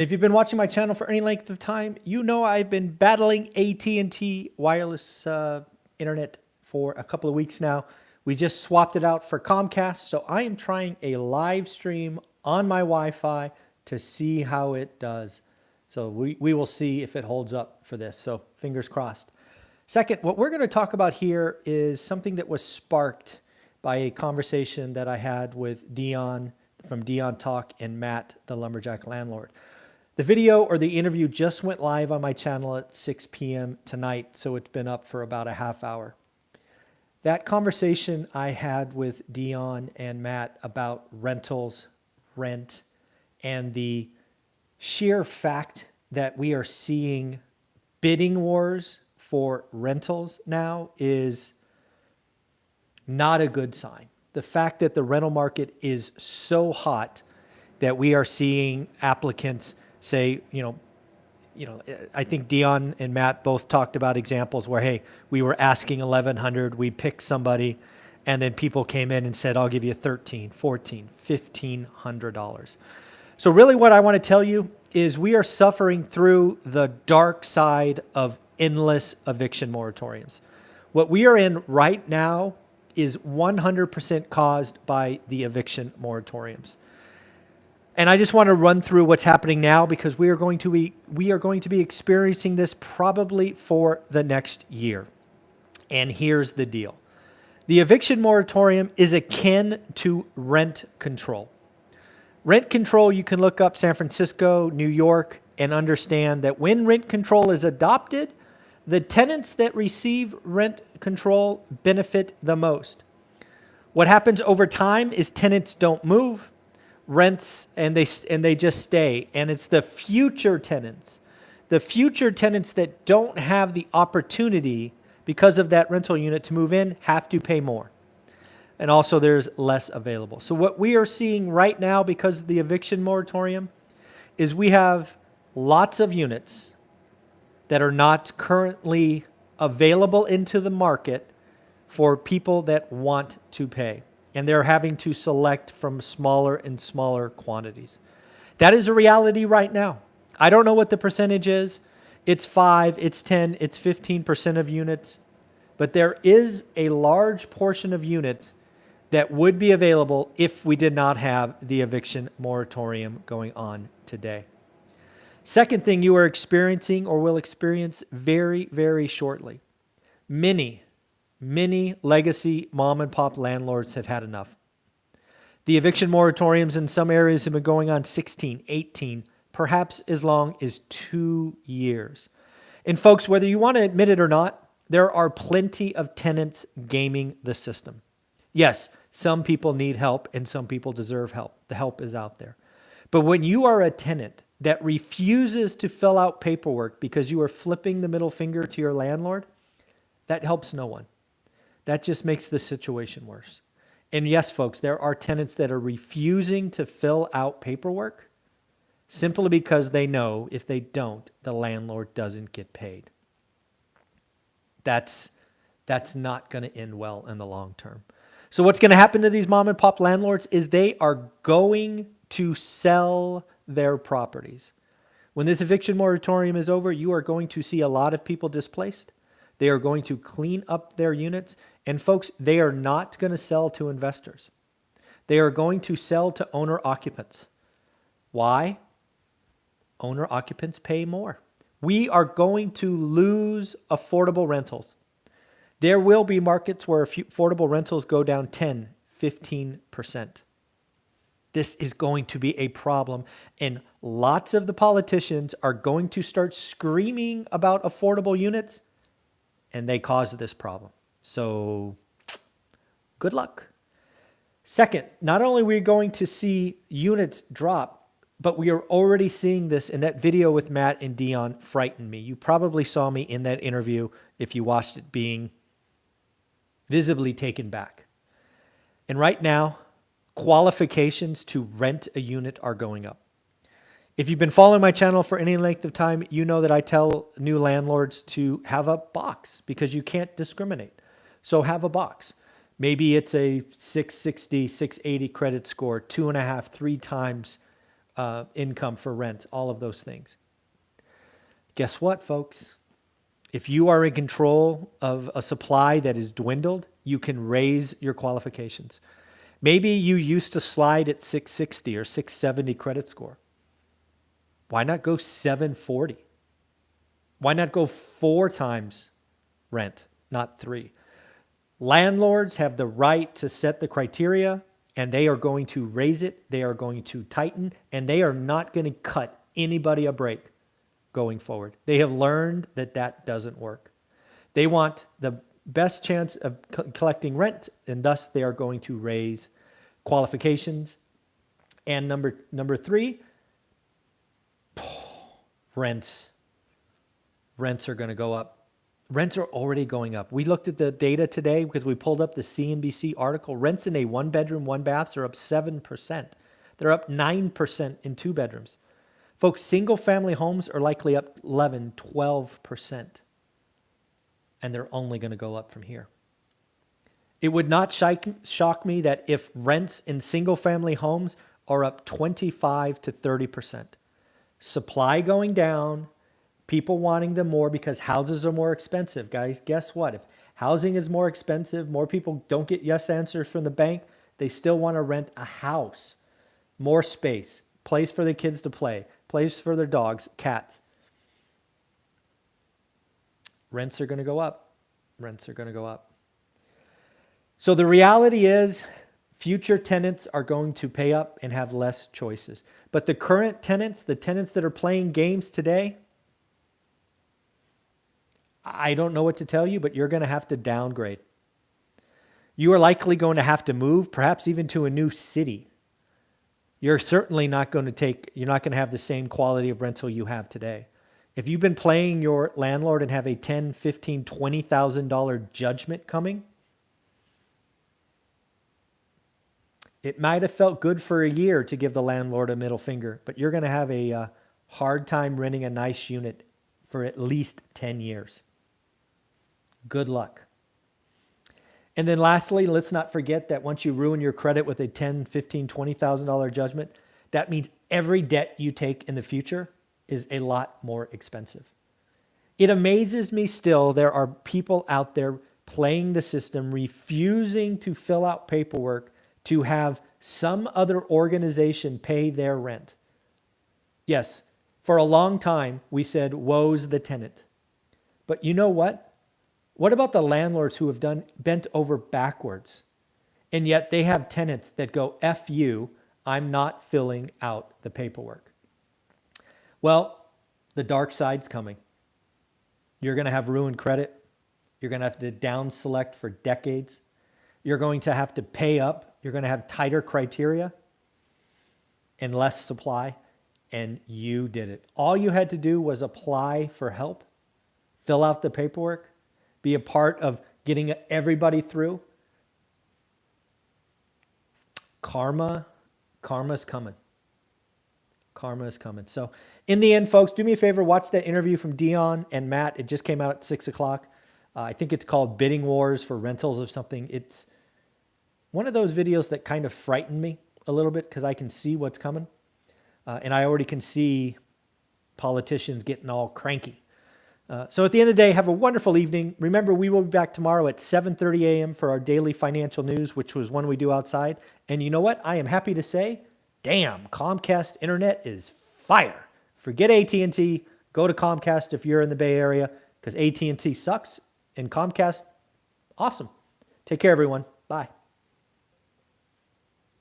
If you've been watching my channel for any length of time, you know I've been battling AT&T wireless internet for a couple of weeks now. We just swapped it out for Comcast, so I am trying a live stream on my Wi-Fi to see how it does. So we will see if it holds up for this, so fingers crossed. Second, what we're going to talk about here is something that was sparked by a conversation that I had with Dion from Dion Talk and Matt, the Lumberjack Landlord. The video or the interview just went live on my channel at 6 p.m. tonight, so it's been up for about a half hour. That conversation I had with Dion and Matt about rentals, rent, and the sheer fact that we are seeing bidding wars for rentals now is not a good sign. The fact that the rental market is so hot that we are seeing applicants say, I think Dion and Matt both talked about examples where, hey, we were asking $1,100, we picked somebody, and then people came in and said, I'll give you $1,300, $1,400, $1,500. So really what I want to tell you is we are suffering through the dark side of endless eviction moratoriums. What we are in right now is 100% caused by the eviction moratoriums. And I just want to run through what's happening now because we are going to be experiencing this probably for the next year. And here's the deal. The eviction moratorium is akin to rent control. Rent control, you can look up San Francisco, New York, and understand that when rent control is adopted, the tenants that receive rent control benefit the most. What happens over time is tenants don't move, rents, and they just stay. And it's the future tenants that don't have the opportunity because of that rental unit to move in have to pay more. And also there's less available. So what we are seeing right now because of the eviction moratorium is we have lots of units that are not currently available into the market for people that want to pay. And they're having to select from smaller and smaller quantities. That is a reality right now. I don't know what the percentage is. It's 5, it's 10, it's 15% of units. But there is a large portion of units that would be available if we did not have the eviction moratorium going on today. Second thing you are experiencing or will experience very, very shortly. Many legacy mom and pop landlords have had enough. The eviction moratoriums in some areas have been going on 16, 18, perhaps as long as 2 years. And folks, whether you want to admit it or not, there are plenty of tenants gaming the system. Yes, some people need help and some people deserve help. The help is out there. But when you are a tenant that refuses to fill out paperwork because you are flipping the middle finger to your landlord, that helps no one. That just makes the situation worse. And yes, folks, there are tenants that are refusing to fill out paperwork simply because they know if they don't, the landlord doesn't get paid. That's not going to end well in the long term. So what's going to happen to these mom and pop landlords is they are going to sell their properties. When this eviction moratorium is over, you are going to see a lot of people displaced. They are going to clean up their units. And folks, they are not going to sell to investors. They are going to sell to owner occupants. Why? Owner occupants pay more. We are going to lose affordable rentals. There will be markets where affordable rentals go down 10, 15%. This is going to be a problem, and lots of the politicians are going to start screaming about affordable units, and they cause this problem. So good luck. Second, not only are we going to see units drop, but we are already seeing this in that video with Matt and Dion frightened me. You probably saw me in that interview if you watched it being visibly taken back. And right now, qualifications to rent a unit are going up. If you've been following my channel for any length of time, you know that I tell new landlords to have a box because you can't discriminate. So have a box. Maybe it's a 660, 680 credit score, 2.5, 3 times income for rent, all of those things. Guess what, folks? If you are in control of a supply that is dwindled, you can raise your qualifications. Maybe you used to slide at 660 or 670 credit score. Why not go 740? Why not go 4 times rent, not 3? Landlords have the right to set the criteria, and they are going to raise it. They are going to tighten, and they are not going to cut anybody a break going forward. They have learned that that doesn't work. They want the best chance of collecting rent, and thus they are going to raise qualifications. And number 3, rents. Rents are going to go up. Rents are already going up. We looked at the data today because we pulled up the CNBC article. Rents in a 1-bedroom, 1-bath are up 7%. They're up 9% in 2 bedrooms. Folks, single-family homes are likely up 11, 12%. And they're only going to go up from here. It would not shock me that if rents in single-family homes are up 25 to 30%. Supply going down, people wanting them more because houses are more expensive. Guys, guess what? If housing is more expensive, more people don't get yes answers from the bank, they still want to rent a house. More space, place for their kids to play, place for their dogs, cats. Rents are going to go up. Rents are going to go up. So the reality is future tenants are going to pay up and have less choices. But the current tenants, the tenants that are playing games today, I don't know what to tell you, but you're going to have to downgrade. You are likely going to have to move, perhaps even to a new city. You're certainly not going to have the same quality of rental you have today. If you've been playing your landlord and have a $10,000, $15,000, $20,000 judgment coming, it might have felt good for a year to give the landlord a middle finger, but you're going to have a hard time renting a nice unit for at least 10 years. Good luck. And then lastly, let's not forget that once you ruin your credit with a $10,000, $15,000, $20,000 judgment, that means every debt you take in the future is a lot more expensive. It amazes me still there are people out there playing the system, refusing to fill out paperwork to have some other organization pay their rent. Yes, for a long time, we said, woe's the tenant. But you know what? What about the landlords who have bent over backwards, and yet they have tenants that go, F you, I'm not filling out the paperwork? Well, the dark side's coming. You're going to have ruined credit. You're going to have to down select for decades. You're going to have to pay up. You're going to have tighter criteria and less supply. And you did it. All you had to do was apply for help, fill out the paperwork, be a part of getting everybody through. Karma's coming. Karma is coming. So in the end, folks, do me a favor, watch that interview from Dion and Matt. It just came out at 6 o'clock. I think it's called Bidding Wars for Rentals or something. It's one of those videos that kind of frightened me a little bit because I can see what's coming. And I already can see politicians getting all cranky. So at the end of the day, have a wonderful evening. Remember, we will be back tomorrow at 7:30 a.m. for our daily financial news, which was one we do outside. And you know what? I am happy to say, damn, Comcast internet is fire. Forget AT&T. Go to Comcast if you're in the Bay Area because AT&T sucks and Comcast, awesome. Take care, everyone. Bye.